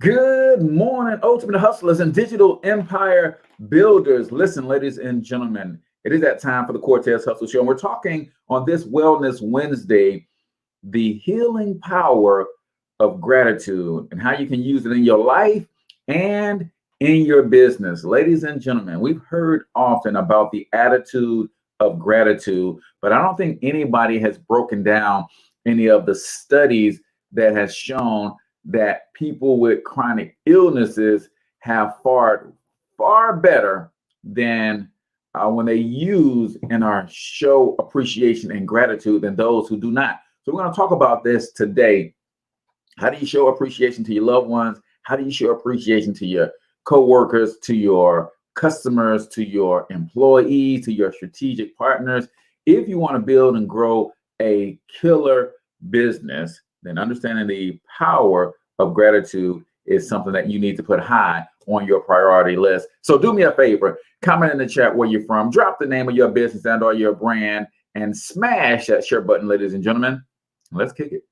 Good morning, ultimate hustlers and digital empire builders. Listen, ladies and gentlemen, it is that time for the Cortez Hustle Show. And we're talking on this Wellness Wednesday, the healing power of gratitude and how you can use it in your life and in your business. Ladies and gentlemen, we've heard often about the attitude of gratitude, but I don't think anybody has broken down any of the studies that has shown that people with chronic illnesses have fared far better than when they use and are show appreciation and gratitude than those who do not. So we're going to talk about this today. How do you show appreciation to your loved ones? How do you show appreciation to your coworkers, to your customers, to your employees, to your strategic partners? If you want to build and grow a killer business, then understanding the power of gratitude is something that you need to put high on your priority list. So do me a favor, comment in the chat where you're from, drop the name of your business and or your brand, and smash that share button, ladies and gentlemen. Let's kick it.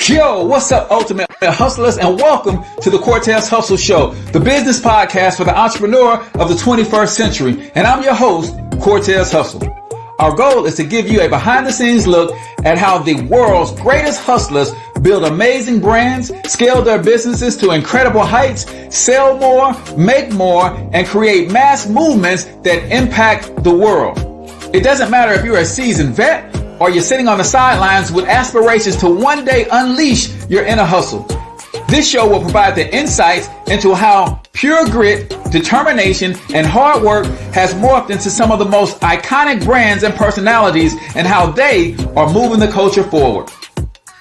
Yo, what's up, ultimate hustlers, and welcome to the Cortez Hustle Show, the business podcast for the entrepreneur of the 21st century. And I'm your host, Cortez Hustle. Our goal is to give you a behind-the-scenes look at how the world's greatest hustlers build amazing brands, scale their businesses to incredible heights, sell more, make more, and create mass movements that impact the world. It doesn't matter if you're a seasoned vet or you're sitting on the sidelines with aspirations to one day unleash your inner hustle. This show will provide the insights into how pure grit, determination, and hard work has morphed into some of the most iconic brands and personalities and how they are moving the culture forward.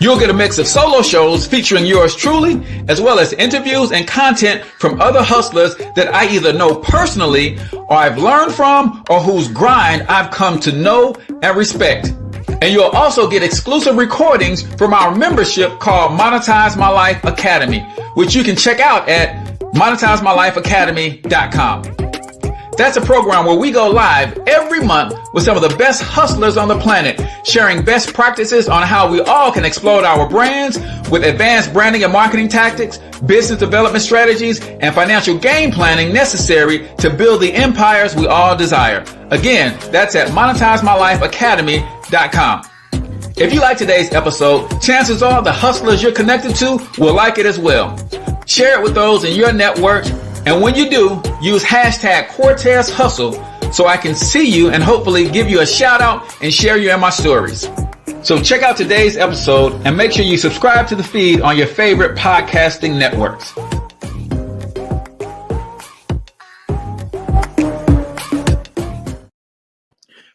You'll get a mix of solo shows featuring yours truly, as well as interviews and content from other hustlers that I either know personally or I've learned from or whose grind I've come to know and respect. And you'll also get exclusive recordings from our membership called Monetize My Life Academy, which you can check out at monetizemylifeacademy.com. That's a program where we go live every month with some of the best hustlers on the planet, sharing best practices on how we all can explode our brands with advanced branding and marketing tactics, business development strategies, and financial game planning necessary to build the empires we all desire. Again, that's at monetizemylifeacademy.com. If you like today's episode, chances are the hustlers you're connected to will like it as well. Share it with those in your network. And when you do, use hashtag Cortez Hustle so I can see you and hopefully give you a shout out and share you in my stories. So check out today's episode and make sure you subscribe to the feed on your favorite podcasting networks.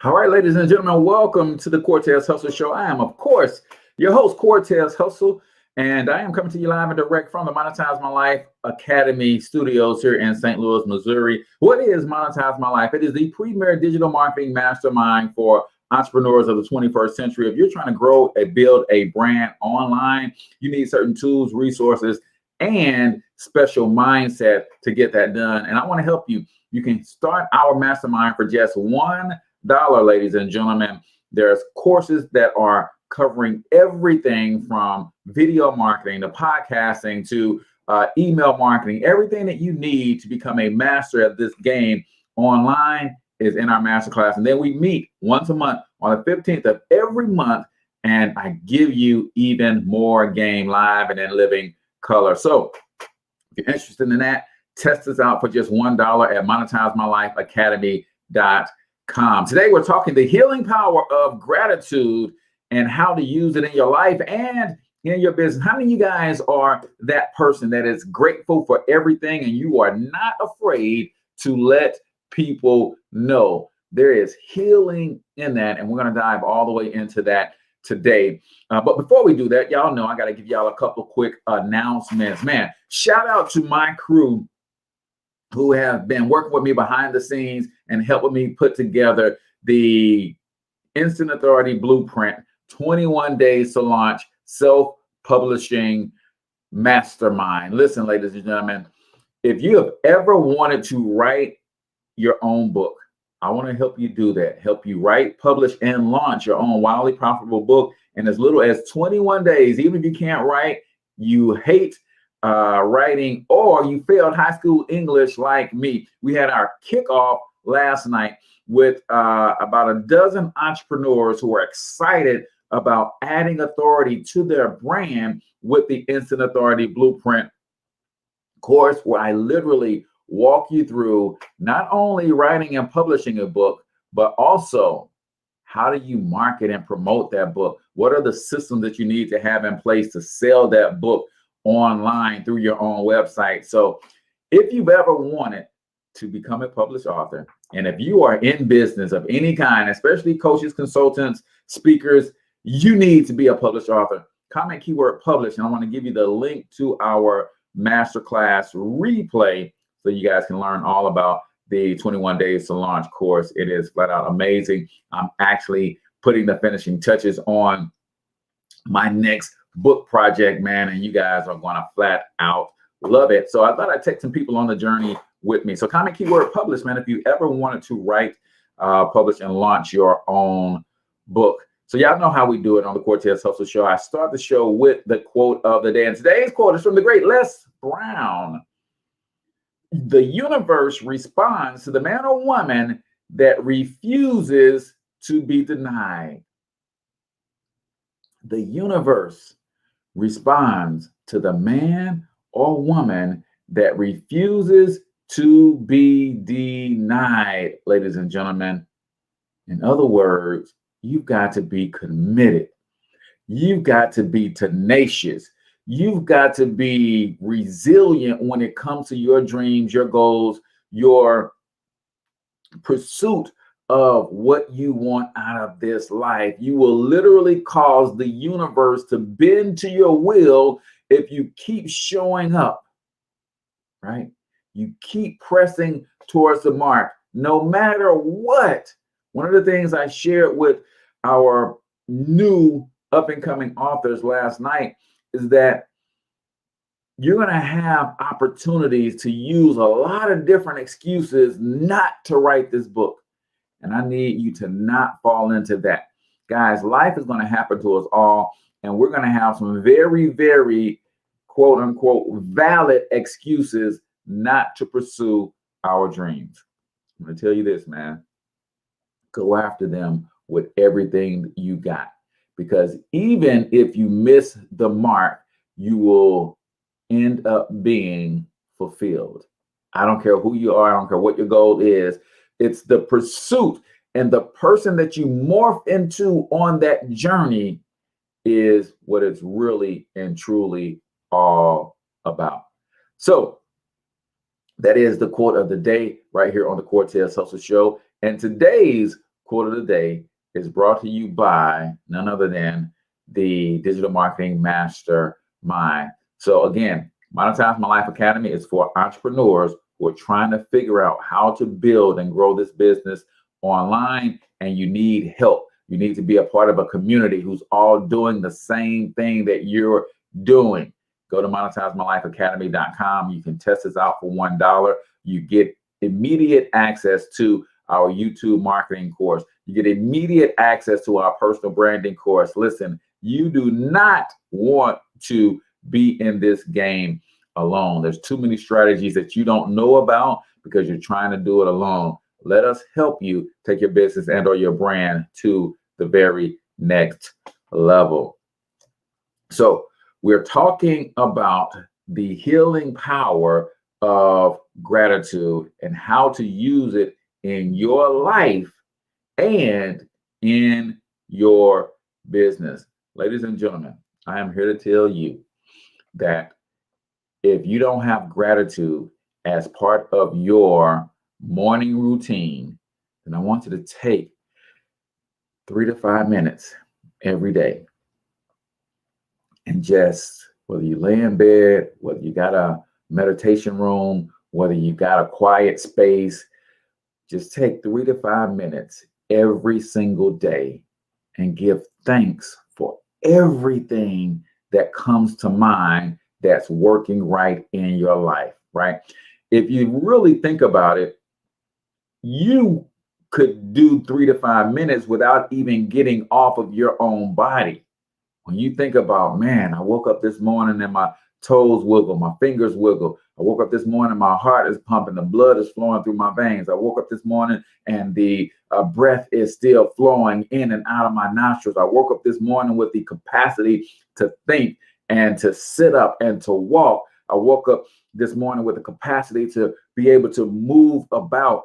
All right, ladies and gentlemen, welcome to the Cortez Hustle Show. I am, of course, your host, Cortez Hustle. And I am coming to you live and direct from the Monetize My Life Academy studios here in St. Louis, Missouri. What is Monetize My Life? It is the premier digital marketing mastermind for entrepreneurs of the 21st century. If you're trying to grow and build a brand online, you need certain tools, resources, and special mindset to get that done. And I want to help you. You can start our mastermind for just $1, ladies and gentlemen. There's courses that are covering everything from video marketing to podcasting to email marketing. Everything that you need to become a master at this game online is in our masterclass. And then we meet once a month on the 15th of every month, and I give you even more game live and in living color. So if you're interested in that, test us out for just $1 at monetizemylifeacademy.com. Today we're talking the healing power of gratitude and how to use it in your life and in your business. How many of you guys are that person that is grateful for everything and you are not afraid to let people know? There is healing in that, and we're going to dive all the way into that today. But before we do that, y'all know I got to give y'all a couple quick announcements. Man, shout out to my crew who have been working with me behind the scenes and helping me put together the Instant Authority Blueprint 21 days to launch self-publishing mastermind. Listen, ladies and gentlemen, if you have ever wanted to write your own book, I want to help you do that, help you write, publish, and launch your own wildly profitable book in as little as 21 days. Even if you can't write, you hate writing, or you failed high school English like me. We had our kickoff last night with about a dozen entrepreneurs who are excited about adding authority to their brand with the Instant Authority Blueprint course, where I literally walk you through not only writing and publishing a book, but also how do you market and promote that book? What are the systems that you need to have in place to sell that book online through your own website? So if you've ever wanted to become a published author, and if you are in business of any kind, especially coaches, consultants, speakers, you need to be a published author. Comment keyword publish, and I want to give you the link to our masterclass replay so you guys can learn all about the 21 Days to Launch course. It is flat out amazing. I'm actually putting the finishing touches on my next book project, man, and you guys are going to flat out love it. So I thought I'd take some people on the journey with me. So comment keyword publish, man, if you ever wanted to write, publish, and launch your own book. So y'all know how we do it on the Cortez Hustle Show. I start the show with the quote of the day. And today's quote is from the great Les Brown. The universe responds to the man or woman that refuses to be denied. The universe responds to the man or woman that refuses to be denied, ladies and gentlemen. In other words, you've got to be committed. You've got to be tenacious. You've got to be resilient when it comes to your dreams, your goals, your pursuit of what you want out of this life. You will literally cause the universe to bend to your will if you keep showing up, right? You keep pressing towards the mark, no matter what. One of the things I shared with our new up-and-coming authors last night is that you're going to have opportunities to use a lot of different excuses not to write this book. And I need you to not fall into that. Guys, life is going to happen to us all, and we're going to have some very, very quote unquote valid excuses not to pursue our dreams. I'm going to tell you this, man. Go after them with everything you got, because even if you miss the mark, you will end up being fulfilled. I don't care who you are. I don't care what your goal is. It's the pursuit, and the person that you morph into on that journey is what it's really and truly all about. So that is the quote of the day right here on the Cortez Hustle Show. And today's quote of the day is brought to you by none other than the Digital Marketing Mastermind. So again, Monetize My Life Academy is for entrepreneurs who are trying to figure out how to build and grow this business online, and you need help. You need to be a part of a community who's all doing the same thing that you're doing. Go to monetizemylifeacademy.com. You can test this out for $1. You get immediate access to our YouTube marketing course. You get immediate access to our personal branding course. Listen, you do not want to be in this game alone. There's too many strategies that you don't know about because you're trying to do it alone. Let us help you take your business and or your brand to the very next level. So we're talking about the healing power of gratitude and how to use it in your life and in your business. Ladies and gentlemen, I am here to tell you that if you don't have gratitude as part of your morning routine, then I want you to take 3 to 5 minutes every day and just, whether you lay in bed, whether you got a meditation room, whether you got a quiet space, just take 3 to 5 minutes every single day and give thanks for everything that comes to mind that's working right in your life, right? If you really think about it, you could do 3 to 5 minutes without even getting off of your own body. When you think about, man, I woke up this morning and my toes wiggle, my fingers wiggle. I woke up this morning, my heart is pumping, the blood is flowing through my veins. I woke up this morning and the breath is still flowing in and out of my nostrils. I woke up this morning with the capacity to think and to sit up and to walk. I woke up this morning with the capacity to be able to move about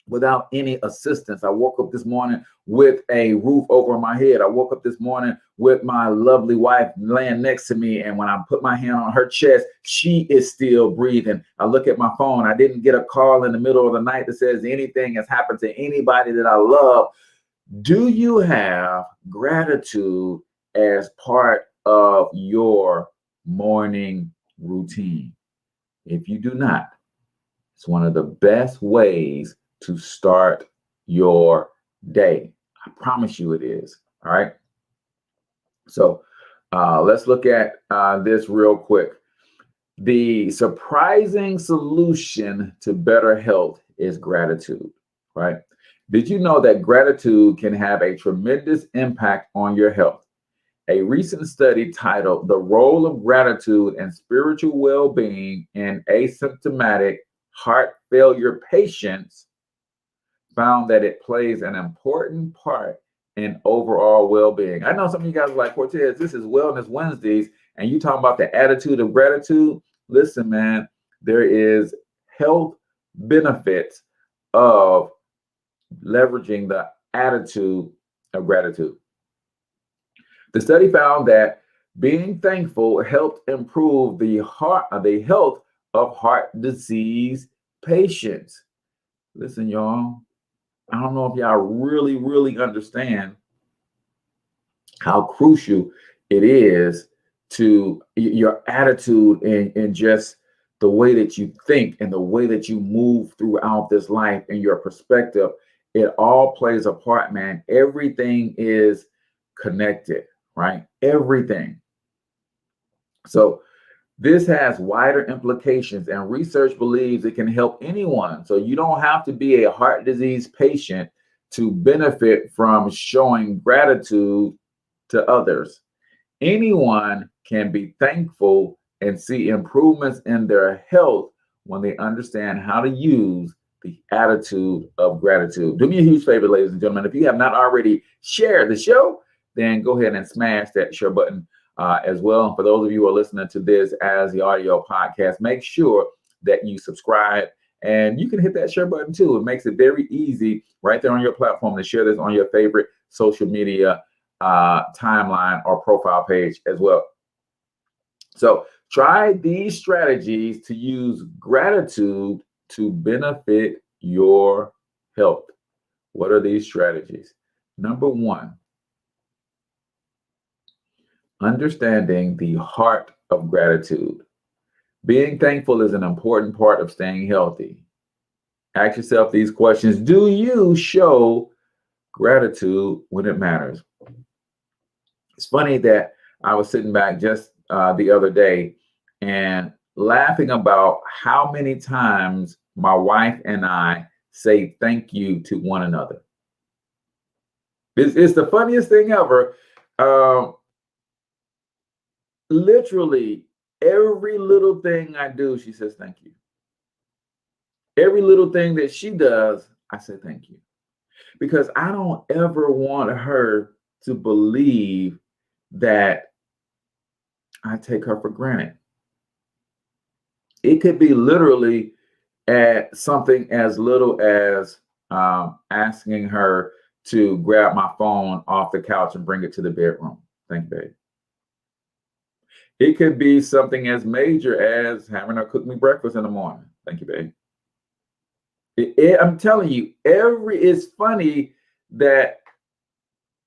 without any assistance. I woke up this morning with a roof over my head. I woke up this morning with my lovely wife laying next to me. And when I put my hand on her chest, she is still breathing. I look at my phone. I didn't get a call in the middle of the night that says anything has happened to anybody that I love. Do you have gratitude as part of your morning routine? If you do not, it's one of the best ways to start your day. I promise you it is. All right. So let's look at this real quick. The surprising solution to better health is gratitude, right? Did you know that gratitude can have a tremendous impact on your health? A recent study titled "The Role of Gratitude and Spiritual Well-Being in Asymptomatic Heart Failure Patients" found that it plays an important part in overall well-being. I know some of you guys are like, Cortez, this is Wellness Wednesdays, and you talking about the attitude of gratitude. Listen, man, there is health benefits of leveraging the attitude of gratitude. The study found that being thankful helped improve the health of heart disease patients. Listen, y'all, I don't know if y'all really understand how crucial it is to your attitude and just the way that you think and the way that you move throughout this life and your perspective. It all plays a part, man. Everything is connected, right? Everything. So this has wider implications, and research believes it can help anyone. So you don't have to be a heart disease patient to benefit from showing gratitude to others. Anyone can be thankful and see improvements in their health when they understand how to use the attitude of gratitude. Do me a huge favor, ladies and gentlemen. If you have not already shared the show, then go ahead and smash that share button as well. And for those of you who are listening to this as the audio podcast, make sure that you subscribe, and you can hit that share button too. It makes it very easy right there on your platform to share this on your favorite social media timeline or profile page as well. So try these strategies to use gratitude to benefit your health. What are these strategies? Number one, understanding the heart of gratitude. Being thankful is an important part of staying healthy. Ask yourself these questions. Do you show gratitude when it matters? It's funny that I was sitting back just the other day and laughing about how many times my wife and I say thank you to one another. It's the funniest thing ever. Literally every little thing I do, she says thank you. Every little thing that she does, I say thank you. Because I don't ever want her to believe that I take her for granted. It could be literally at something as little as asking her to grab my phone off the couch and bring it to the bedroom. Thank you, babe. It could be something as major as having her cook me breakfast in the morning. Thank you, babe. I'm telling you, it's funny that,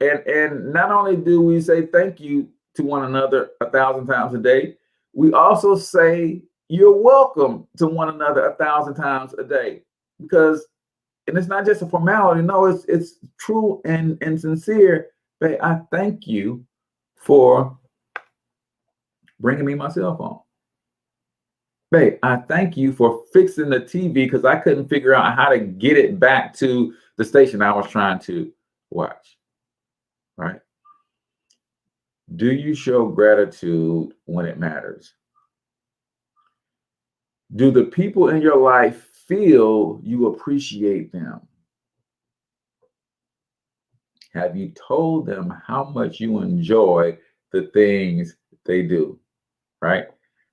and not only do we say thank you to one another 1,000 times a day, we also say you're welcome to one another 1,000 times a day. Because, and it's not just a formality, no, it's true and sincere. Babe, I thank you for bringing me my cell phone. Babe, I thank you for fixing the TV because I couldn't figure out how to get it back to the station I was trying to watch, right? Do you show gratitude when it matters? Do the people in your life feel you appreciate them? Have you told them how much you enjoy the things they do? Right?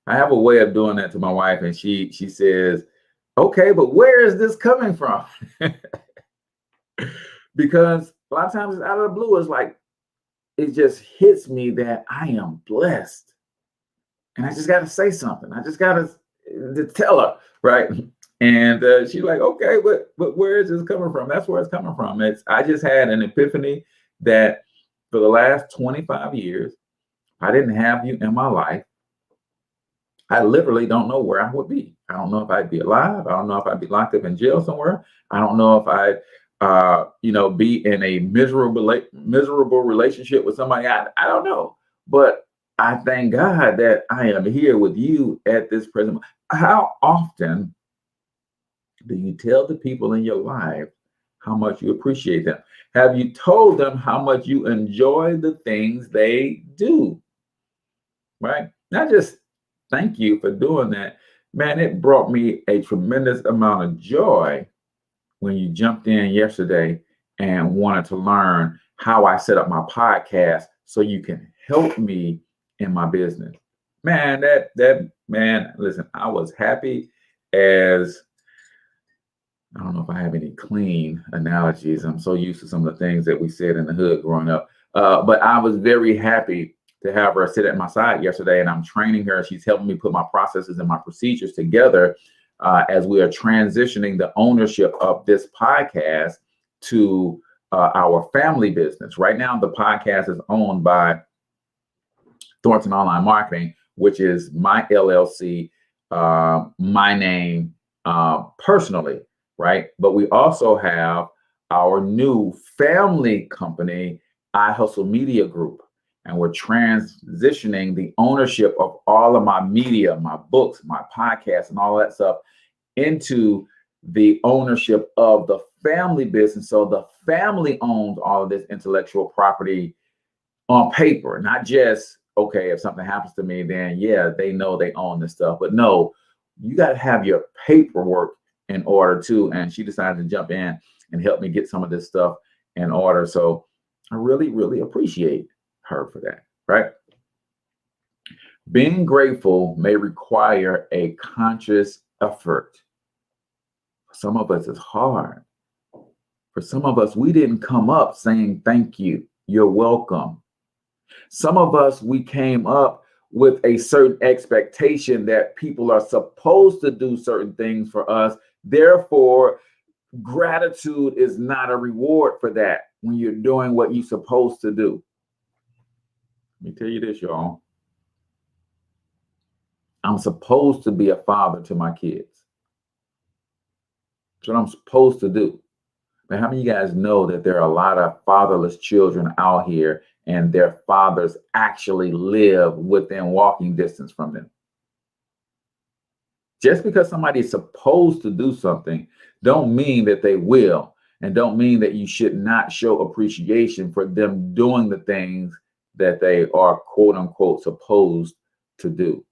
I have a way of doing that to my wife, and she says, "Okay, but where is this coming from?" Because a lot of times it's out of the blue. It's like it just hits me that I am blessed, and I just got to say something. I just got to tell her, right? And she's like, "Okay, but where is this coming from?" That's where it's coming from. It's I just had an epiphany that for the last 25 years, I didn't have you in my life. I literally don't know where I would be. I don't know if I'd be alive. I don't know if I'd be locked up in jail somewhere. I don't know if I'd, be in a miserable relationship with somebody. I don't know. But I thank God that I am here with you at this present moment. How often do you tell the people in your life how much you appreciate them? Have you told them how much you enjoy the things they do? Right? Not just thank you for doing that. Man, it brought me a tremendous amount of joy when you jumped in yesterday and wanted to learn how I set up my podcast so you can help me in my business. Man, that man, listen, I was happy as I don't know if I have any clean analogies. I'm so used to some of the things that we said in the hood growing up. But I was very happy to have her sit at my side yesterday, and I'm training her. She's helping me put my processes and my procedures together as we are transitioning the ownership of this podcast to our family business. Right now, the podcast is owned by Thornton Online Marketing, which is my LLC, my name personally, right? But we also have our new family company, I Hustle Media Group, and we're transitioning the ownership of all of my media, my books, my podcasts, and all that stuff into the ownership of the family business. So the family owns all of this intellectual property on paper, not just, okay, if something happens to me, then yeah, they know they own this stuff. But no, you got to have your paperwork in order too. And she decided to jump in and help me get some of this stuff in order. So I really, really appreciate her for that, right? Being grateful may require a conscious effort. For some of us, it's hard. For some of us, we didn't come up saying, thank you, you're welcome. Some of us, we came up with a certain expectation that people are supposed to do certain things for us. Therefore, gratitude is not a reward for that when you're doing what you're supposed to do. Let me tell you this, y'all. I'm supposed to be a father to my kids. That's what I'm supposed to do. But how many of you guys know that there are a lot of fatherless children out here and their fathers actually live within walking distance from them? Just because somebody is supposed to do something don't mean that they will, and don't mean that you should not show appreciation for them doing the things that they are quote unquote supposed to do.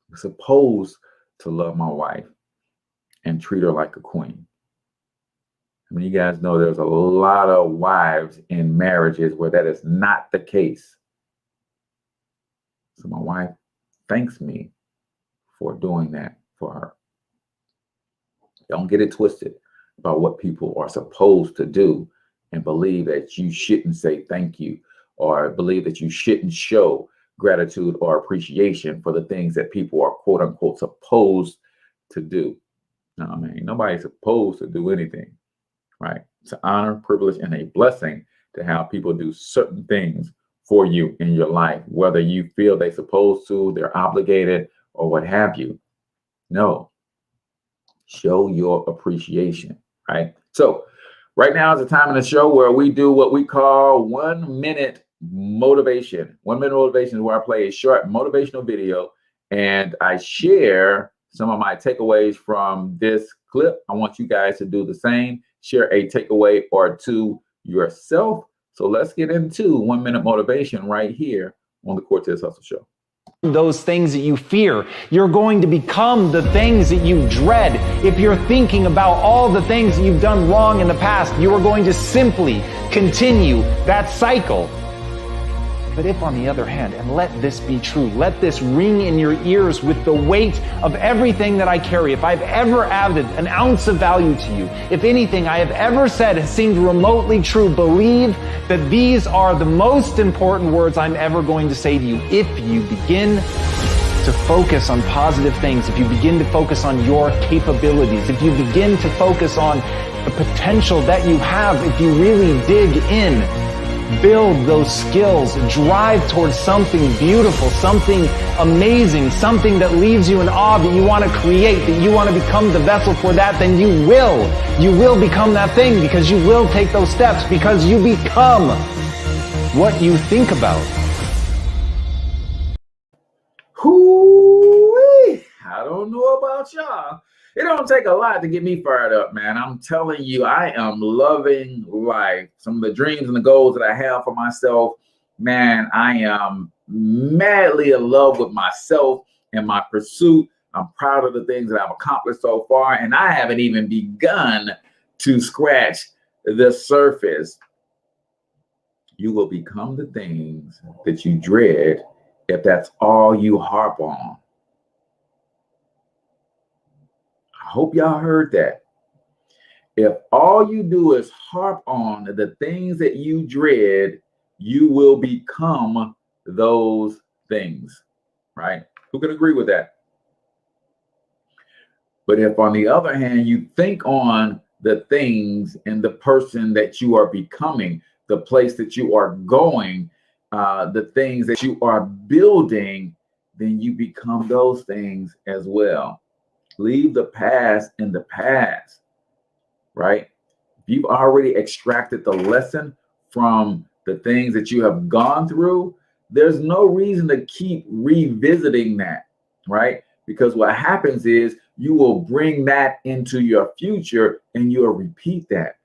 I'm supposed to love my wife and treat her like a queen. I mean, you guys know there's a lot of wives in marriages where that is not the case. So my wife thanks me for doing that for her. Don't get it twisted about what people are supposed to do and believe that you shouldn't say thank you, or believe that you shouldn't show gratitude or appreciation for the things that people are quote unquote supposed to do. No, I mean, nobody's supposed to do anything, right? It's an honor, privilege, and a blessing to have people do certain things for you in your life, whether you feel they're supposed to, they're obligated, or what have you. No, show your appreciation, right? So right now is the time in the show where we do what we call 1 minute motivation. 1 minute motivation is where I play a short motivational video and I share some of my takeaways from this clip. I want you guys to do the same. share a takeaway or two yourself. So let's get into 1 minute motivation right here on the Cortez Hustle Show. Those things that you fear. You're going to become the things that you dread. If you're thinking about all the things that you've done wrong in the past, you are going to simply continue that cycle. But if, on the other hand, and let this be true, let this ring in your ears with the weight of everything that I carry, if I've ever added an ounce of value to you, if anything I have ever said has seemed remotely true, believe that these are the most important words I'm ever going to say to you. If you begin to focus on positive things, if you begin to focus on your capabilities, if you begin to focus on the potential that you have, if you really dig in, build those skills, drive towards something beautiful, something amazing, something that leaves you in awe, that you want to create, that you want to become the vessel for that, then you will become that thing, because you will take those steps, because you become what you think about. Hoo-wee. I don't know about y'all. It don't take a lot to get me fired up, man. I'm telling you, I am loving life. Some of the dreams and the goals that I have for myself, man, I am madly in love with myself and my pursuit. I'm proud of the things that I've accomplished so far, and I haven't even begun to scratch the surface. You will become the things that you dread if that's all you harp on. I hope y'all heard that. If all you do is harp on the things that you dread, you will become those things, right? Who can agree with that? But if, on the other hand, you think on the things and the person that you are becoming, the place that you are going, the things that you are building, then you become those things as well. Leave the past in the past, right? If you've already extracted the lesson from the things that you have gone through, there's no reason to keep revisiting that, right? Because what happens is you will bring that into your future and you'll repeat that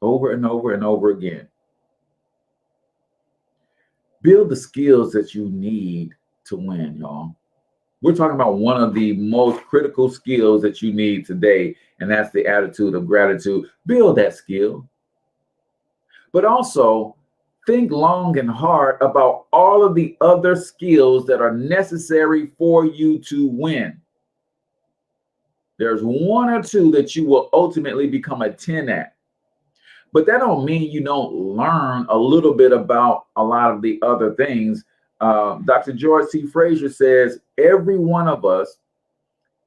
over and over and over again. Build the skills that you need to win, y'all. We're talking about one of the most critical skills that you need today, and that's the attitude of gratitude. Build that skill. But also, think long and hard about all of the other skills that are necessary for you to win. There's one or two that you will ultimately become a 10 at. But that don't mean you don't learn a little bit about a lot of the other things. Dr. George C. Frazier says every one of us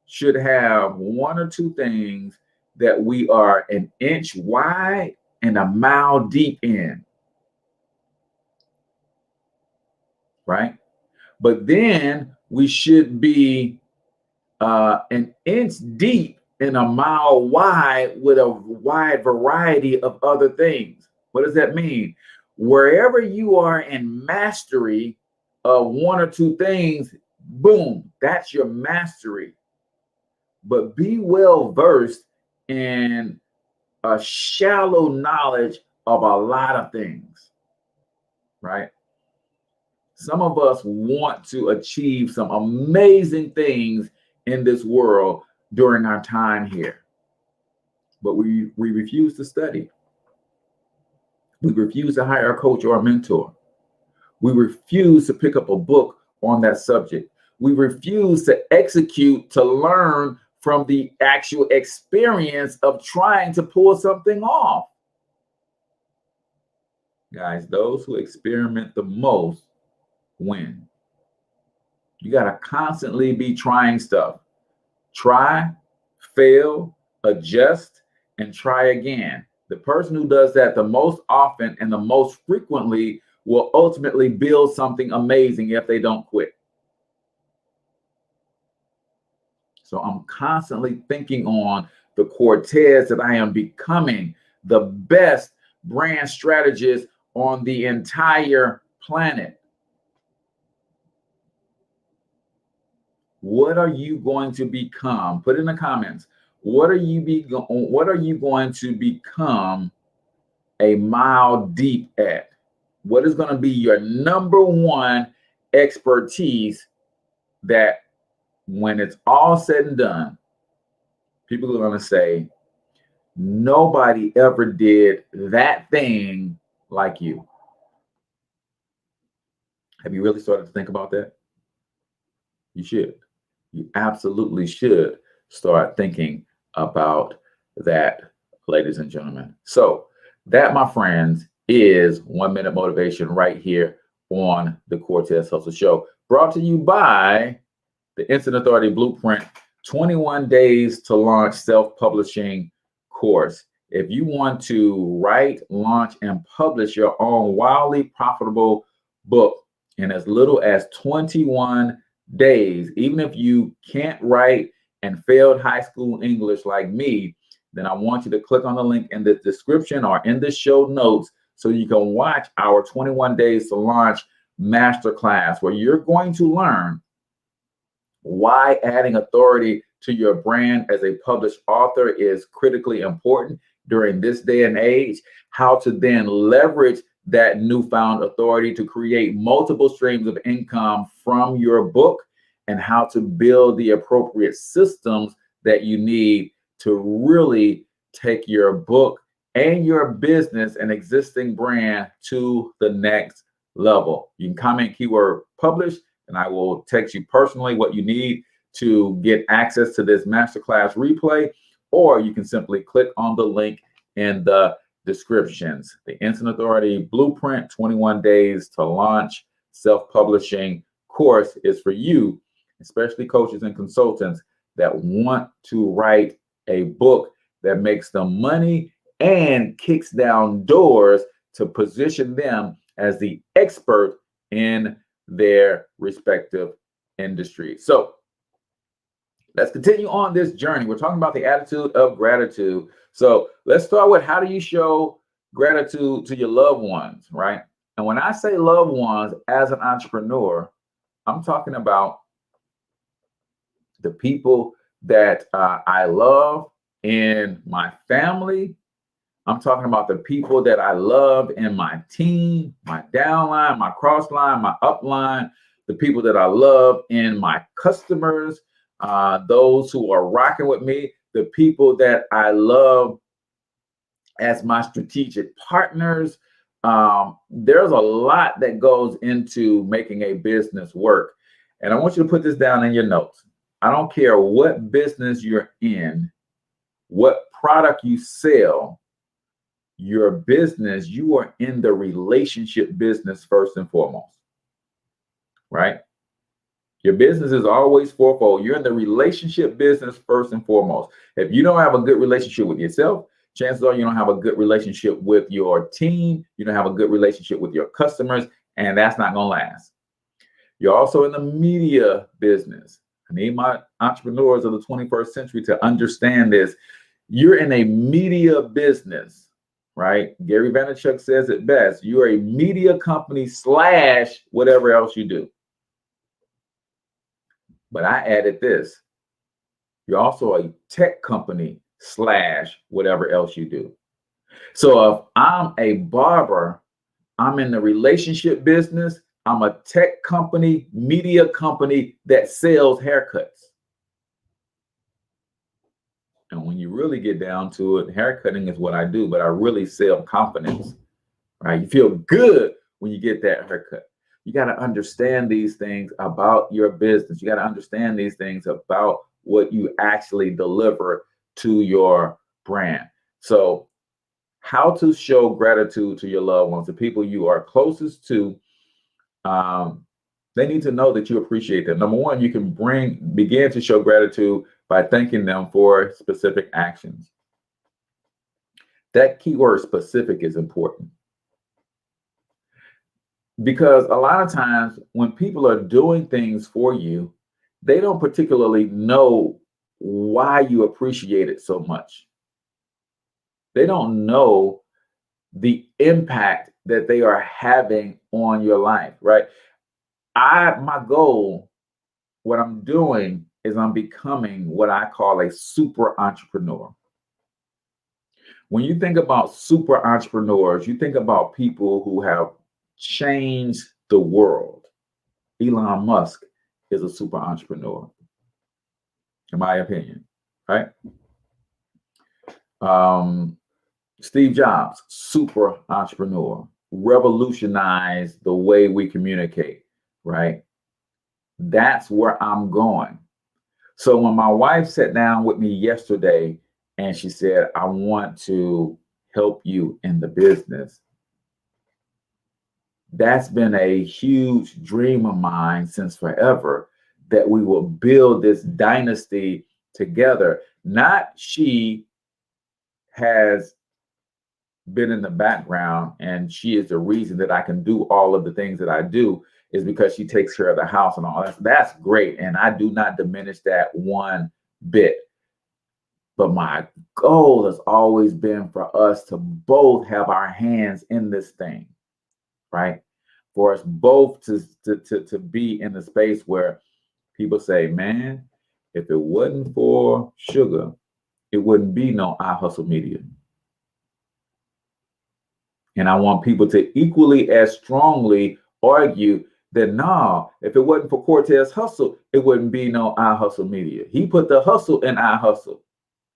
should have one or two things that we are an inch wide and a mile deep in, right? But then we should be an inch deep and a mile wide with a wide variety of other things. What does that mean? Wherever you are in mastery of one or two things, boom, that's your mastery. But be well versed in a shallow knowledge of a lot of things, right? Some of us want to achieve some amazing things in this world during our time here, but we refuse to study. We refuse to hire a coach or a mentor. We refuse to pick up a book on that subject. We refuse to execute, to learn from the actual experience of trying to pull something off. Guys, those who experiment the most win. You got to constantly be trying stuff. Try, fail, adjust, and try again. The person who does that the most often and the most frequently will ultimately build something amazing if they don't quit. So I'm constantly thinking on the Cortez that I am becoming, the best brand strategist on the entire planet. What are you going to become? Put in the comments. What are you going to become a mile deep at? What is going to be your number one expertise that when it's all said and done, people are going to say, nobody ever did that thing like you? Have you really started to think about that? You should. You absolutely should start thinking about that, ladies and gentlemen. So, that, my friends, is 1 minute motivation right here on the Cortez Hustle Show, brought to you by the Instant Authority Blueprint 21 Days to Launch Self Publishing course. If you want to write, launch, and publish your own wildly profitable book in as little as 21 days, even if you can't write and failed high school English like me, then I want you to click on the link in the description or in the show notes so you can watch our 21 Days to Launch masterclass, where you're going to learn why adding authority to your brand as a published author is critically important during this day and age, how to then leverage that newfound authority to create multiple streams of income from your book, and how to build the appropriate systems that you need to really take your book and your business and existing brand to the next level. You can comment keyword publish, and I will text you personally what you need to get access to this masterclass replay, or you can simply click on the link in the descriptions. The Instant Authority Blueprint 21 Days to Launch Self-Publishing course is for you, especially coaches and consultants that want to write a book that makes them money and kicks down doors to position them as the expert in their respective industry. So let's continue on this journey. We're talking about the attitude of gratitude. So let's start with, how do you show gratitude to your loved ones, right? And when I say loved ones as an entrepreneur, I'm talking about the people that I love in my family. I'm talking about the people that I love in my team, my downline, my crossline, my upline, the people that I love in my customers, those who are rocking with me, the people that I love as my strategic partners. There's a lot that goes into making a business work. And I want you to put this down in your notes. I don't care what business you're in, what product you sell, your business, you are in the relationship business first and foremost, right? Your business is always fourfold. You're in the relationship business first and foremost. If you don't have a good relationship with yourself, chances are you don't have a good relationship with your team. You don't have a good relationship with your customers, and that's not going to last. You're also in the media business. I need my entrepreneurs of the 21st century to understand this. You're in a media business, right? Gary Vaynerchuk says it best. You're a media company / whatever else you do. But I added this. You're also a tech company / whatever else you do. So if I'm a barber, I'm in the relationship business. I'm a tech company, media company that sells haircuts. And when you really get down to it, haircutting is what I do, but I really sell confidence, right? You feel good when you get that haircut. You got to understand these things about your business. You got to understand these things about what you actually deliver to your brand. So how to show gratitude to your loved ones, the people you are closest to. They need to know that you appreciate them. Number one, you can begin to show gratitude by thanking them for specific actions. That keyword specific is important, because a lot of times when people are doing things for you, they don't particularly know why you appreciate it so much. They don't know the impact that they are having on your life, right? My goal, what I'm doing is I'm becoming what I call a super entrepreneur. When you think about super entrepreneurs, you think about people who have changed the world. Elon Musk is a super entrepreneur, in my opinion, right? Steve Jobs, super entrepreneur, revolutionized the way we communicate, right? That's where I'm going. So when my wife sat down with me yesterday and she said, I want to help you in the business, that's been a huge dream of mine since forever, that we will build this dynasty together. Not she has been in the background and she is the reason that I can do all of the things that I do, is because she takes care of the house and all that. That's great. And I do not diminish that one bit. But my goal has always been for us to both have our hands in this thing, right? For us both to be in the space where people say, man, if it wasn't for sugar, it wouldn't be no I Hustle Media. And I want people to equally as strongly argue that, nah, if it wasn't for Cortez Hustle, it wouldn't be no I Hustle Media. He put the hustle in I Hustle.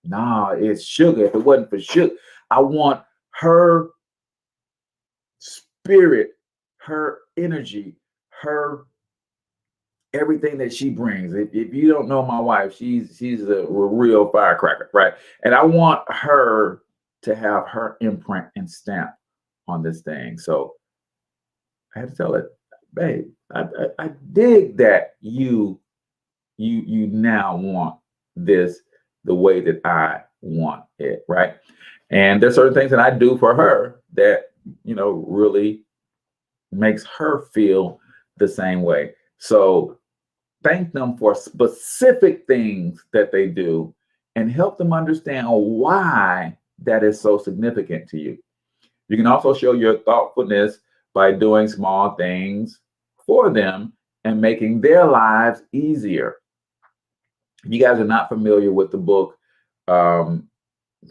Nah, it's sugar. If it wasn't for sugar, I want her spirit, her energy, her everything that she brings. If you don't know my wife, she's a real firecracker, right? And I want her to have her imprint and stamp on this thing. So I had to tell her, babe, I dig that you now want this the way that I want it, right? And there's certain things that I do for her that, really makes her feel the same way. So thank them for specific things that they do and help them understand why that is so significant to you. You can also show your thoughtfulness by doing small things for them and making their lives easier. If you guys are not familiar with the book, 5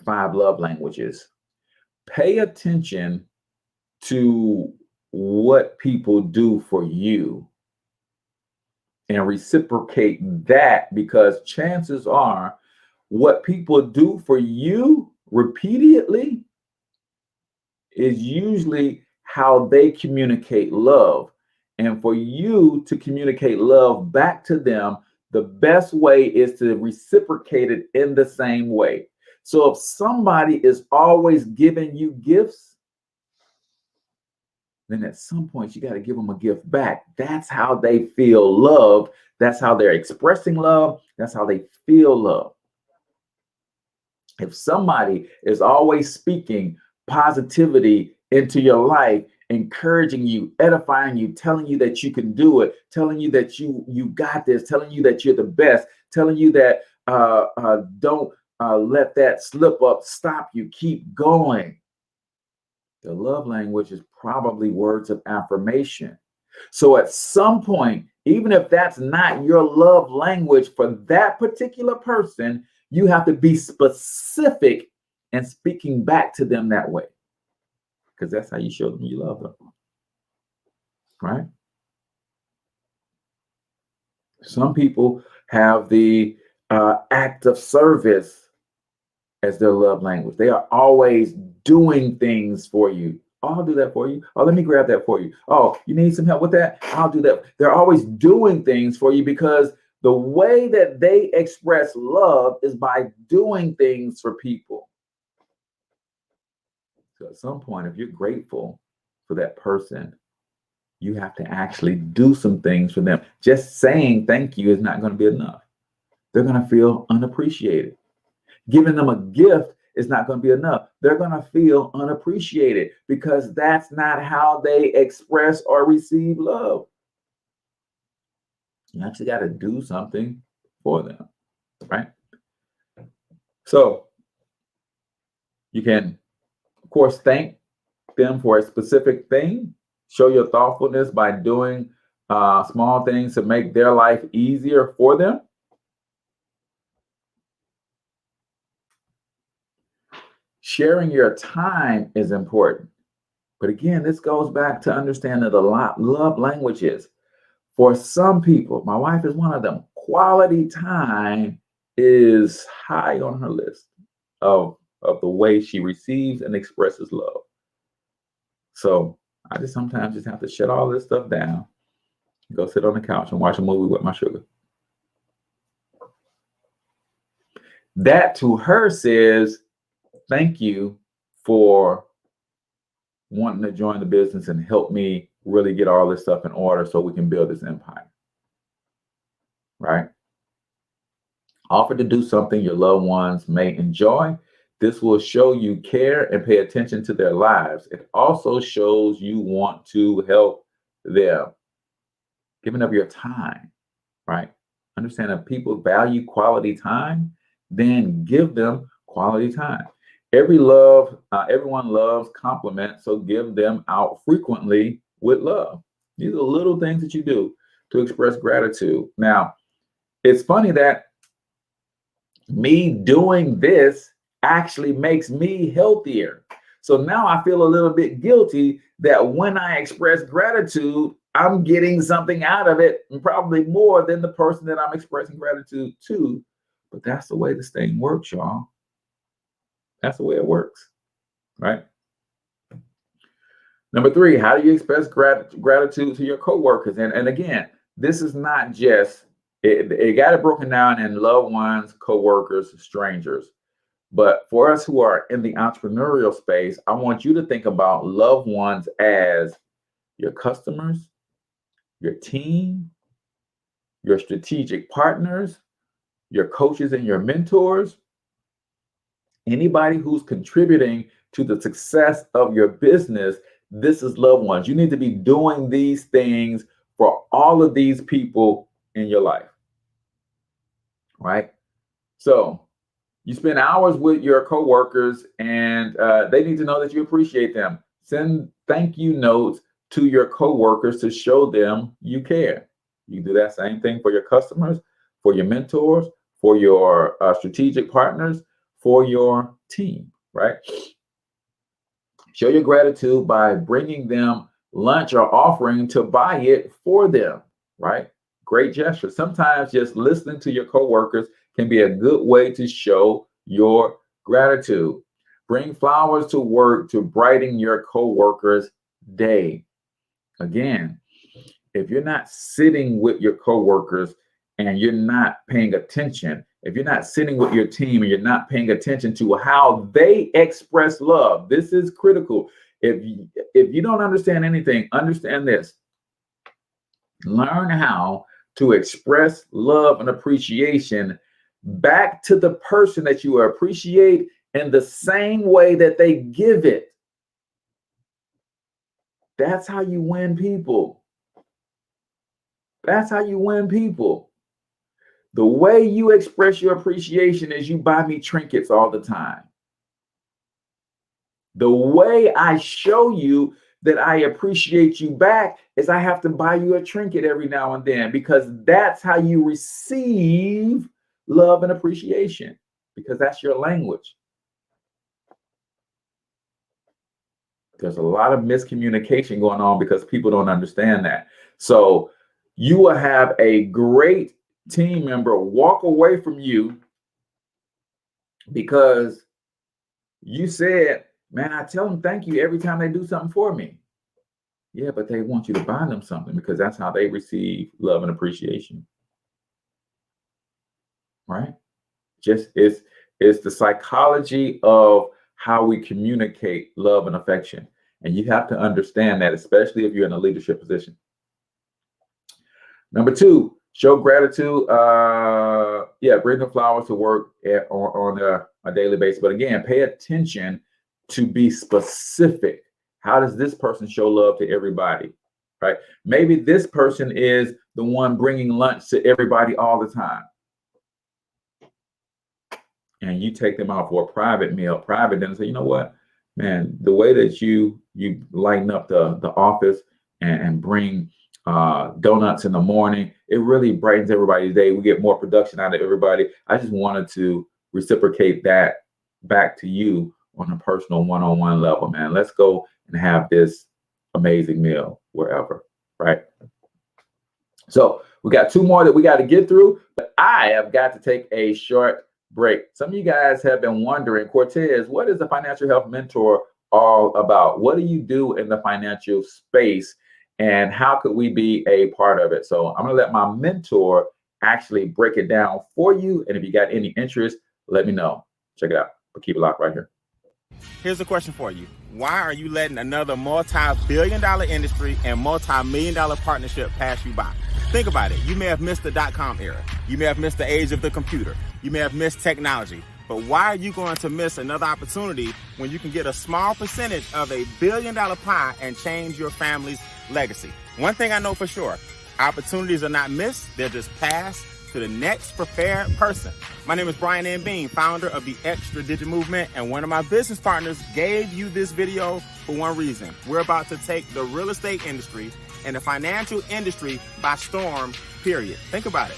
Love Languages, pay attention to what people do for you and reciprocate that, because chances are what people do for you repeatedly is usually how they communicate love. And for you to communicate love back to them, the best way is to reciprocate it in the same way. So if somebody is always giving you gifts, then at some point you got to give them a gift back. That's how they feel love. That's how they're expressing love. That's how they feel love. If somebody is always speaking positivity into your life, encouraging you, edifying you, telling you that you can do it, telling you that you got this, telling you that you're the best, telling you that don't let that slip up stop you, keep going. The love language is probably words of affirmation. So at some point, even if that's not your love language for that particular person, you have to be specific and speaking back to them that way, because that's how you show them you love them, right? Some people have the act of service as their love language. They are always doing things for you. Oh, I'll do that for you. Oh, let me grab that for you. Oh, you need some help with that? I'll do that. They're always doing things for you because the way that they express love is by doing things for people. So at some point, if you're grateful for that person, you have to actually do some things for them. Just saying thank you is not going to be enough. They're going to feel unappreciated. Giving them a gift is not going to be enough. They're going to feel unappreciated because that's not how they express or receive love. You actually got to do something for them, right? So you can, of course, thank them for a specific thing. Show your thoughtfulness by doing small things to make their life easier for them. Sharing your time is important. But again, this goes back to understanding the love languages. For some people, my wife is one of them, quality time is high on her list of the way she receives and expresses love. So I just sometimes just have to shut all this stuff down, go sit on the couch and watch a movie with my sugar. That to her says, thank you for wanting to join the business and help me really get all this stuff in order so we can build this empire. Right? Offer to do something your loved ones may enjoy. This will show you care and pay attention to their lives. It also shows you want to help them. Giving up your time, right? Understand that people value quality time, then give them quality time. Everyone loves compliments, so give them out frequently with love. These are little things that you do to express gratitude. Now, it's funny that me doing this actually makes me healthier. So now I feel a little bit guilty that when I express gratitude, I'm getting something out of it, and probably more than the person that I'm expressing gratitude to. But that's the way this thing works, y'all. That's the way it works, right? Number 3, how do you express gratitude to your coworkers? And again, this is not just, it got it broken down in loved ones, coworkers, strangers. But for us who are in the entrepreneurial space, I want you to think about loved ones as your customers, your team, your strategic partners, your coaches and your mentors, anybody who's contributing to the success of your business. This is loved ones. You need to be doing these things for all of these people in your life, right? So you spend hours with your coworkers, and they need to know that you appreciate them. Send thank you notes to your coworkers to show them you care. You do that same thing for your customers, for your mentors, for your strategic partners, for your team, right? Show your gratitude by bringing them lunch or offering to buy it for them, right? Great gesture. Sometimes just listening to your coworkers can be a good way to show your gratitude. Bring flowers to work to brighten your coworkers' day. Again, if you're not sitting with your coworkers and you're not paying attention, if you're not sitting with your team and you're not paying attention to how they express love, this is critical. If you don't understand anything, understand this. Learn how to express love and appreciation back to the person that you appreciate in the same way that they give it. That's how you win people. That's how you win people. The way you express your appreciation is you buy me trinkets all the time. The way I show you that I appreciate you back is I have to buy you a trinket every now and then, because that's how you receive love and appreciation, because that's your language. There's a lot of miscommunication going on because people don't understand that. So you will have a great team member walk away from you because you said, man, I tell them thank you every time they do something for me. Yeah, but they want you to buy them something because that's how they receive love and appreciation. Right? Just it's the psychology of how we communicate love and affection. And you have to understand that, especially if you're in a leadership position. Number 2, show gratitude. Bring the flowers to work on a daily basis. But again, pay attention to be specific. How does this person show love to everybody, right? Maybe this person is the one bringing lunch to everybody all the time. And you take them out for a private meal, private dinner, say, you know what, man, the way that you lighten up the office and bring donuts in the morning, it really brightens everybody's day. We get more production out of everybody. I just wanted to reciprocate that back to you on a personal one-on-one level, man. Let's go and have this amazing meal wherever, right? So we got two more that we got to get through, but I have got to take a short break. Some of you guys have been wondering, Cortez, what is the Financial Health Mentor all about? What do you do in the financial space, and how could we be a part of it? So I'm going to let my mentor actually break it down for you. And if you got any interest, let me know. Check it out. But keep it locked right here. Here's a question for you. Why are you letting another multi-billion-dollar industry and multi-million-dollar partnership pass you by? Think about it. You may have missed the dot-com era. You may have missed the age of the computer. You may have missed technology. But why are you going to miss another opportunity when you can get a small percentage of a billion-dollar pie and change your family's legacy? One thing I know for sure, opportunities are not missed. They're just passed to the next prepared person. My name is Brian N. Bean, founder of the Extra Digit Movement, and one of my business partners gave you this video for one reason. We're about to take the real estate industry and the financial industry by storm, period. Think about it.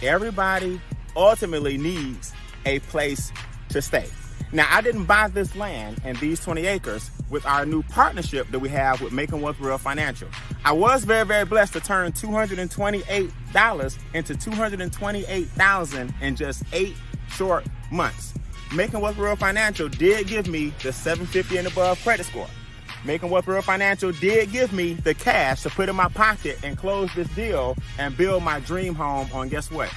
Everybody ultimately needs a place to stay. Now, I didn't buy this land and these 20 acres with our new partnership that we have with Making Wealth Real Financial. I was very, very blessed to turn $228 into $228,000 in just 8 short months. Making Wealth Real Financial did give me the 750 and above credit score. Making Wealth Real Financial did give me the cash to put in my pocket and close this deal and build my dream home on, guess what?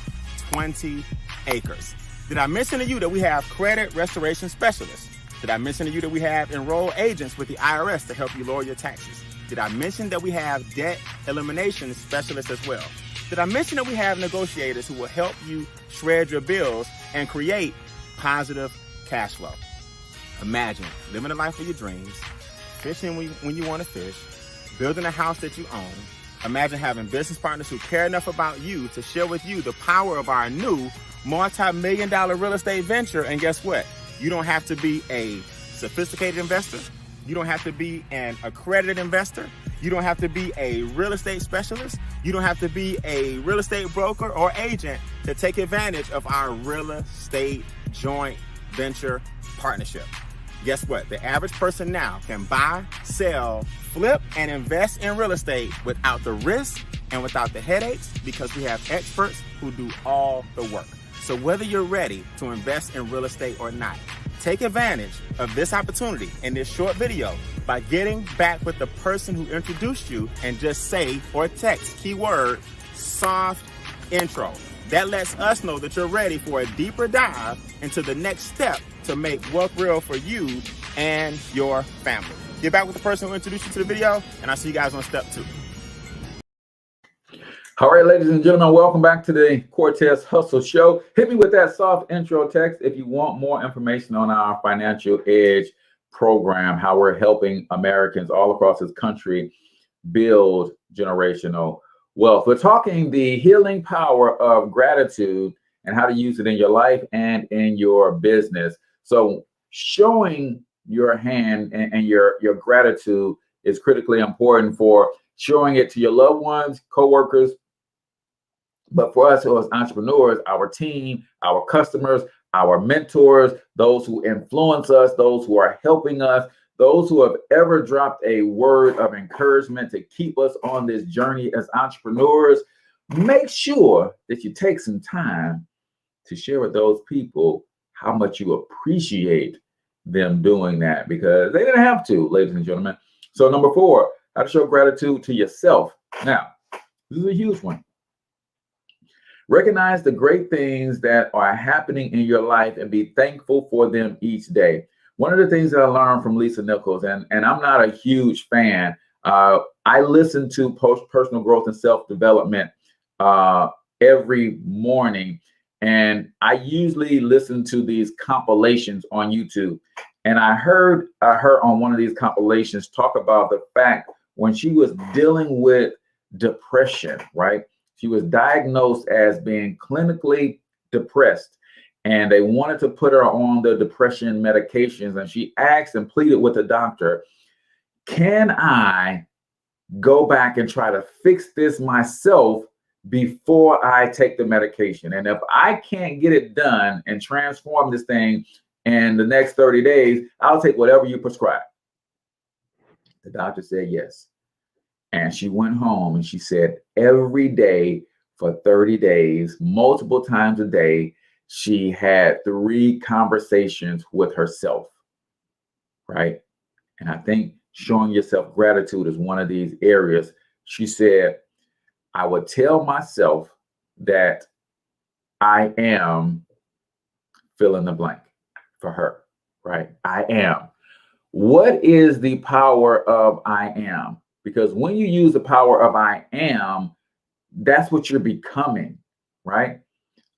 20 acres. Did I mention to you that we have credit restoration specialists? Did I mention to you that we have enrolled agents with the IRS to help you lower your taxes? Did I mention that we have debt elimination specialists as well? Did I mention that we have negotiators who will help you shred your bills and create positive cash flow? Imagine living the life of your dreams, fishing when you want to fish, building a house that you own. Imagine having business partners who care enough about you to share with you the power of our new multi-million-dollar real estate venture. And guess what? You don't have to be a sophisticated investor. You don't have to be an accredited investor. You don't have to be a real estate specialist. You don't have to be a real estate broker or agent to take advantage of our real estate joint venture partnership. Guess what? The average person now can buy, sell, flip, and invest in real estate without the risk and without the headaches, because we have experts who do all the work. So whether you're ready to invest in real estate or not, take advantage of this opportunity in this short video by getting back with the person who introduced you and just say or text keyword soft intro. That lets us know that you're ready for a deeper dive into the next step to make wealth real for you and your family. Get back with the person who introduced you to the video, and I'll see you guys on step 2. All right, ladies and gentlemen, welcome back to the Cortez Hustle Show. Hit me with that soft intro text if you want more information on our Financial Edge program, how we're helping Americans all across this country build generational wealth. We're talking the healing power of gratitude and how to use it in your life and in your business. So showing your hand and your gratitude is critically important for showing it to your loved ones, coworkers, but for us as entrepreneurs, our team, our customers, our mentors, those who influence us, those who are helping us, those who have ever dropped a word of encouragement to keep us on this journey as entrepreneurs, make sure that you take some time to share with those people how much you appreciate them doing that, because they didn't have to, ladies and gentlemen. So number 4, how to show gratitude to yourself. Now, this is a huge one. Recognize the great things that are happening in your life and be thankful for them each day. One of the things that I learned from Lisa Nichols, and I'm not a huge fan, I listen to personal growth and self-development every morning, and I usually listen to these compilations on YouTube. And I heard her on one of these compilations talk about the fact when she was dealing with depression, right? She was diagnosed as being clinically depressed, and they wanted to put her on the depression medications. And she asked and pleaded with the doctor, can I go back and try to fix this myself before I take the medication? And if I can't get it done and transform this thing and the next 30 days, I'll take whatever you prescribe. The doctor said yes. And she went home and she said every day for 30 days, multiple times a day, she had 3 conversations with herself, right? And I think showing yourself gratitude is one of these areas. She said, I would tell myself that I am fill in the blank for her, right? I am. What is the power of I am? Because when you use the power of I am, that's what you're becoming, right?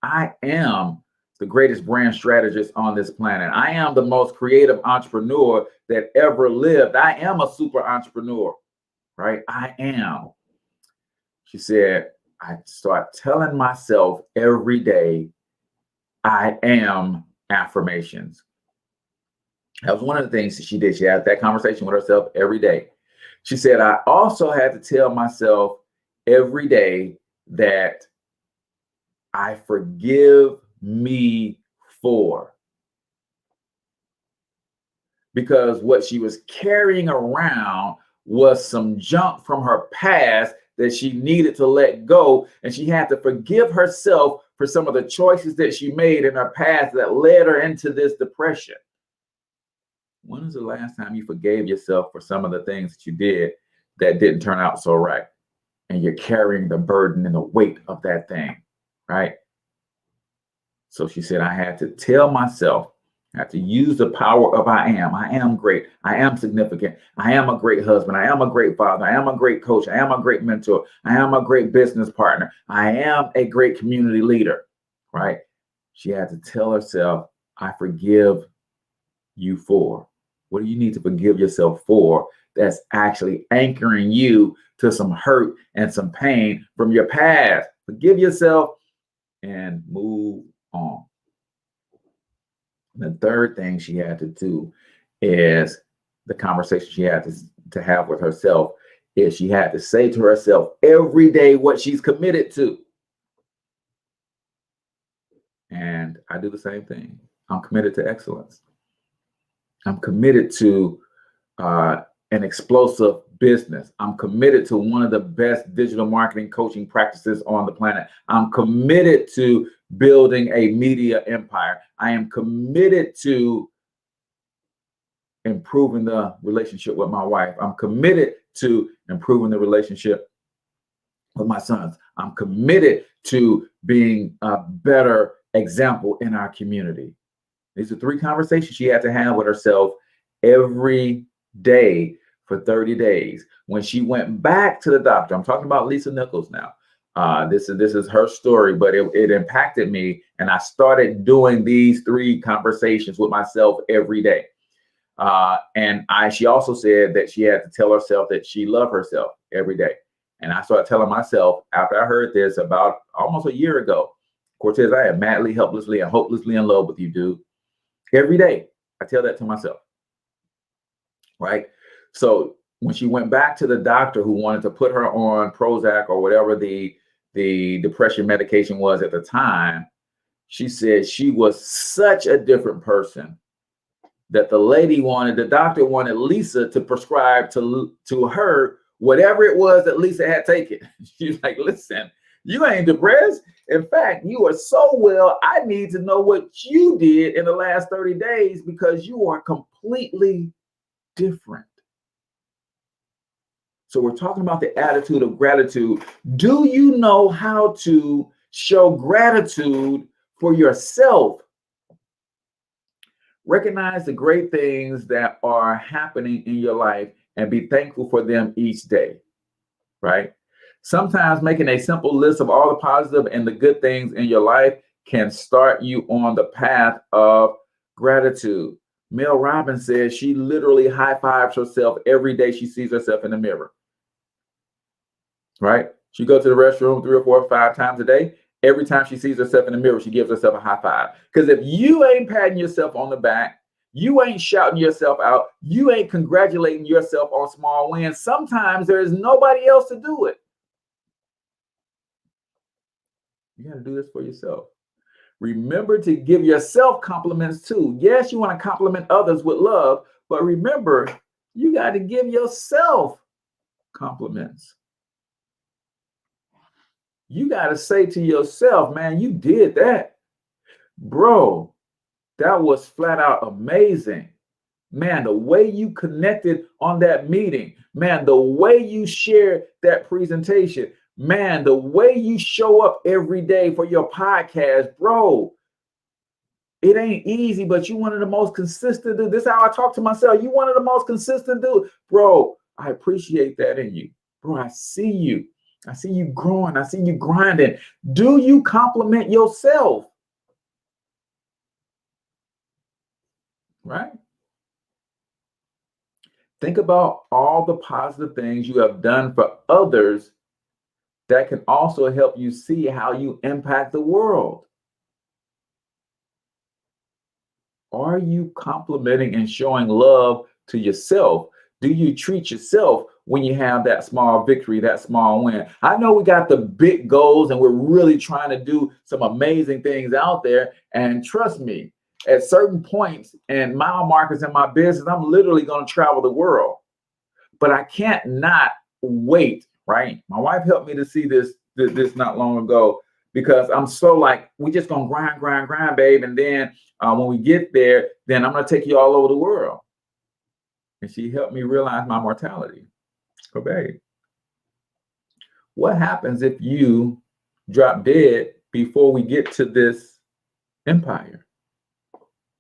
I am the greatest brand strategist on this planet. I am the most creative entrepreneur that ever lived. I am a super entrepreneur, right? I am. She said, I start telling myself every day, I am affirmations. That was one of the things that she did. She had that conversation with herself every day. She said, I also had to tell myself every day that I forgive me for. Because what she was carrying around was some junk from her past that she needed to let go. And she had to forgive herself for some of the choices that she made in her past that led her into this depression. When was the last time you forgave yourself for some of the things that you did that didn't turn out so right? And you're carrying the burden and the weight of that thing, right? So she said, I had to tell myself, I have to use the power of I am. I am great. I am significant. I am a great husband. I am a great father. I am a great coach. I am a great mentor. I am a great business partner. I am a great community leader, right? She had to tell herself, I forgive you for. What do you need to forgive yourself for that's actually anchoring you to some hurt and some pain from your past? Forgive yourself and move on. The third thing she had to do is the conversation she had to have with herself is she had to say to herself every day what she's committed to. And I do the same thing. I'm committed to excellence. I'm committed to an explosive business. I'm committed to one of the best digital marketing coaching practices on the planet. I'm committed to building a media empire. I am committed to improving the relationship with my wife. I'm committed to improving the relationship with my sons. I'm committed to being a better example in our community. These are 3 conversations she had to have with herself every day for 30 days. When she went back to the doctor, I'm talking about Lisa Nichols now. This is her story, but it impacted me, and I started doing these 3 conversations with myself every day. She also said that she had to tell herself that she loved herself every day. And I started telling myself after I heard this about almost a year ago, Cortez, I am madly, helplessly, and hopelessly in love with you, dude. Every day, I tell that to myself, right? So when she went back to the doctor who wanted to put her on Prozac or whatever the depression medication was at the time, she said she was such a different person that the doctor wanted Lisa to prescribe to her whatever it was that Lisa had taken. She was like, listen, you ain't depressed. In fact, you are so well, I need to know what you did in the last 30 days because you are completely different. So we're talking about the attitude of gratitude. Do you know how to show gratitude for yourself? Recognize the great things that are happening in your life and be thankful for them each day, right? Sometimes making a simple list of all the positive and the good things in your life can start you on the path of gratitude. Mel Robbins says she literally high fives herself every day she sees herself in the mirror, right? She goes to the restroom 3 or 4 or 5 times a day. Every time she sees herself in the mirror, she gives herself a high five. Because if you ain't patting yourself on the back, you ain't shouting yourself out, you ain't congratulating yourself on small wins, sometimes there is nobody else to do it. You got to do this for yourself. Remember to give yourself compliments too. Yes, you want to compliment others with love, but remember, you got to give yourself compliments. You got to say to yourself, man, you did that. Bro, that was flat out amazing. Man, the way you connected on that meeting, man, the way you shared that presentation, man, the way you show up every day for your podcast, bro, it ain't easy, but you one of the most consistent dude. This is how I talk to myself. You one of the most consistent dude. Bro, I appreciate that in you. Bro, I see you. I see you growing. I see you grinding. Do you compliment yourself? Right? Think about all the positive things you have done for others that can also help you see how you impact the world. Are you complimenting and showing love to yourself? Do you treat yourself when you have that small victory, that small win? I know we got the big goals and we're really trying to do some amazing things out there. And trust me, at certain points and mile markers in my business, I'm literally going to travel the world. But I can't not wait, right? My wife helped me to see this not long ago, because I'm so like, we just gonna grind, babe. And then when we get there, then I'm gonna take you all over the world. And she helped me realize my mortality. So, babe, what happens if you drop dead before we get to this empire?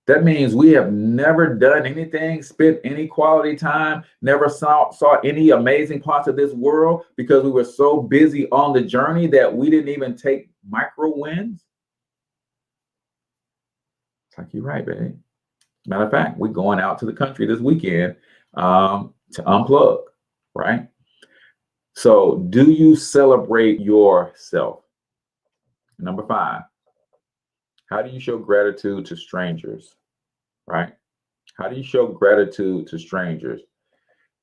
That means we have never done anything, spent any quality time, never saw any amazing parts of this world because we were so busy on the journey that we didn't even take micro wins. It's like, you're right, babe. Matter of fact, we're going out to the country this weekend to unplug, right? So do you celebrate yourself? Number 5. How do you show gratitude to strangers, right? How do you show gratitude to strangers?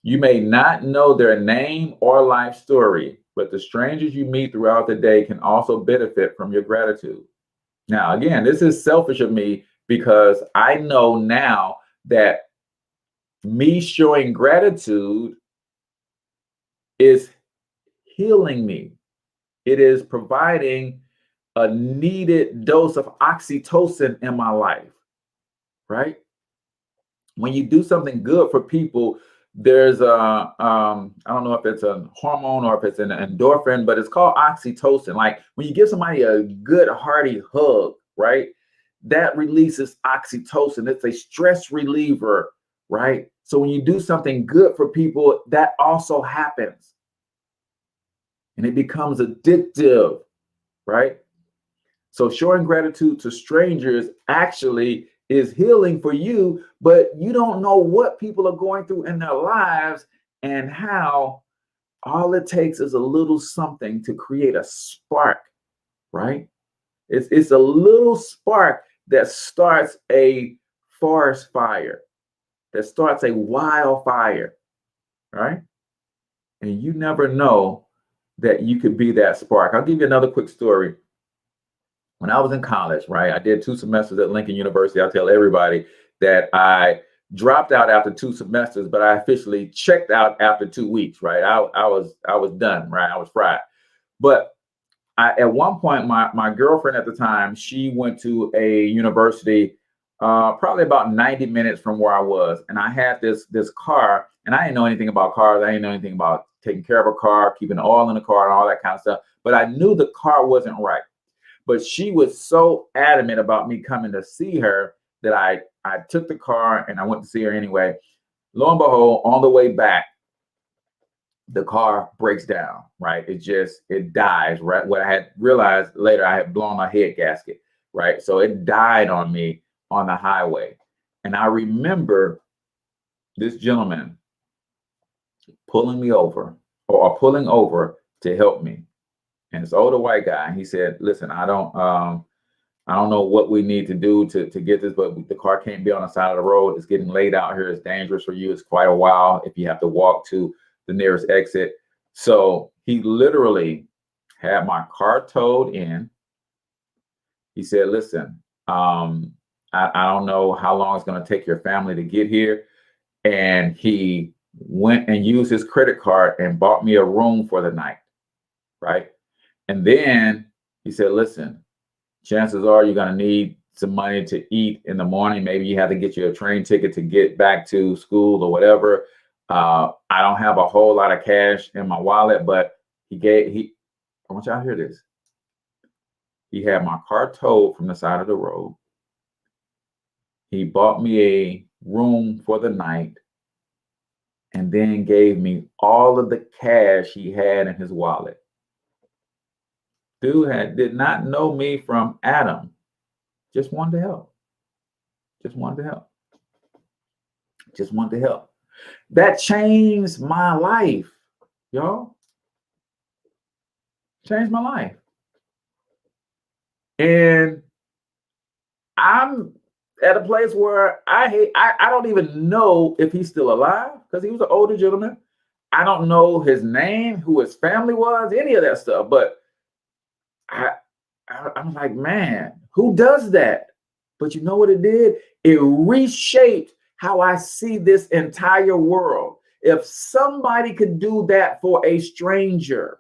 You may not know their name or life story, but the strangers you meet throughout the day can also benefit from your gratitude. Now, again, this is selfish of me because I know now that me showing gratitude is healing me. It is providing a needed dose of oxytocin in my life, right? When you do something good for people, there's I don't know if it's a hormone or if it's an endorphin, but it's called oxytocin. Like when you give somebody a good hearty hug, right? That releases oxytocin. It's a stress reliever, right? So when you do something good for people, that also happens. And it becomes addictive, right? So showing gratitude to strangers actually is healing for you, but you don't know what people are going through in their lives and how all it takes is a little something to create a spark, right? It's a little spark that starts a forest fire, that starts a wildfire, right? And you never know that you could be that spark. I'll give you another quick story. When I was in college, right, I did 2 semesters at Lincoln University. I tell everybody that I dropped out after 2 semesters, but I officially checked out after 2 weeks, right? I was done, right? I was fried. But at one point, my girlfriend at the time, she went to a university probably about 90 minutes from where I was. And I had this car, and I didn't know anything about cars. I didn't know anything about taking care of a car, keeping oil in the car and all that kind of stuff. But I knew the car wasn't right. But she was so adamant about me coming to see her that I took the car and I went to see her anyway. Lo and behold, on the way back, the car breaks down, right? It dies, right? What I had realized later, I had blown my head gasket, right? So it died on me on the highway. And I remember this gentleman pulling over to help me. And this older white guy, he said, listen, I don't know what we need to do to get this, but the car can't be on the side of the road. It's getting late out here. It's dangerous for you. It's quite a while if you have to walk to the nearest exit. So he literally had my car towed in, He said, listen, I don't know how long it's going to take your family to get here. And he went and used his credit card and bought me a room for the night, right? And then he said, listen, chances are you're going to need some money to eat in the morning. Maybe you have to get you a train ticket to get back to school or whatever. I don't have a whole lot of cash in my wallet, but I want y'all to hear this. He had my car towed from the side of the road. He bought me a room for the night and then gave me all of the cash he had in his wallet. Dude did not know me from Adam. Just wanted to help. Just wanted to help. Just wanted to help. That changed my life, y'all. Changed my life. And I'm at a place where I don't even know if he's still alive, because he was an older gentleman. I don't know his name, who his family was, any of that stuff. But I'm like, man, who does that? But you know what it did? It reshaped how I see this entire world. If somebody could do that for a stranger,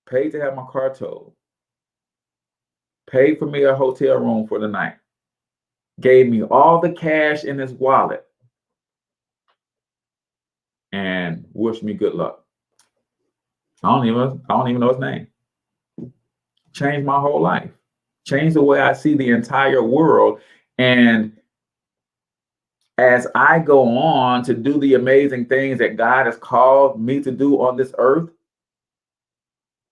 paid to have my car towed, paid for me a hotel room for the night, gave me all the cash in his wallet, and wished me good luck. I don't even know his name. Changed my whole life. Changed the way I see the entire world. And as I go on to do the amazing things that God has called me to do on this earth,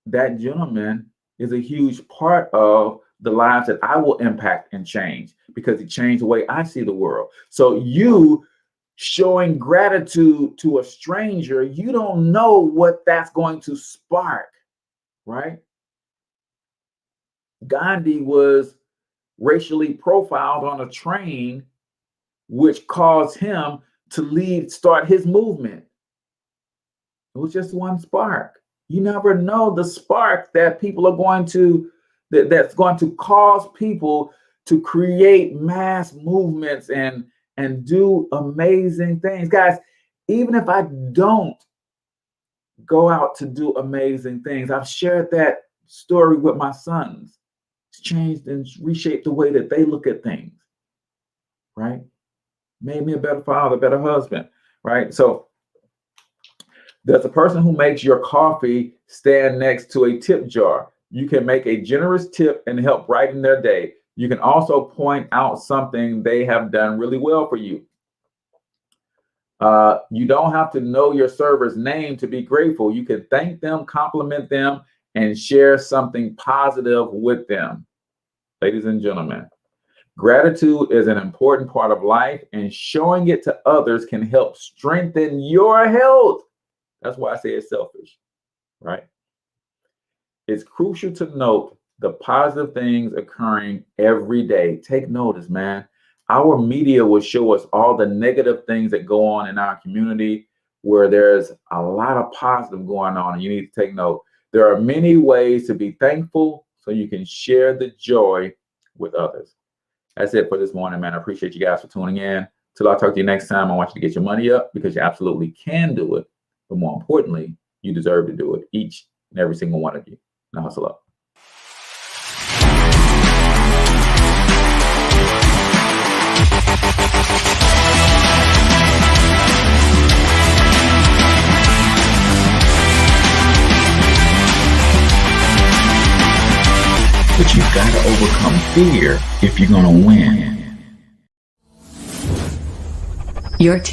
that gentleman is a huge part of the lives that I will impact and change, because he changed the way I see the world. So you showing gratitude to a stranger, you don't know what that's going to spark, right? Gandhi was racially profiled on a train, which caused him to start his movement. It was just one spark. You never know the spark that people are going to, that's going to cause people to create mass movements and do amazing things. Guys, even if I don't go out to do amazing things, I've shared that story with my sons. It's changed and reshaped the way that they look at things, right? Made me a better father, a better husband, right? So there's a person who makes your coffee stand next to a tip jar. You can make a generous tip and help brighten their day. You can also point out something they have done really well for you. You don't have to know your server's name to be grateful. You can thank them, compliment them, and share something positive with them. Ladies and gentlemen, gratitude is an important part of life, and showing it to others can help strengthen your health. That's why I say it's selfish, right? It's crucial to note the positive things occurring every day. Take notice, man. Our media will show us all the negative things that go on in our community, where there's a lot of positive going on, and you need to take note. There are many ways to be thankful so you can share the joy with others. That's it for this morning, man. I appreciate you guys for tuning in. Till I talk to you next time, I want you to get your money up, because you absolutely can do it. But more importantly, you deserve to do it, each and every single one of you. Now hustle up. But you've got to overcome fear if you're going to win.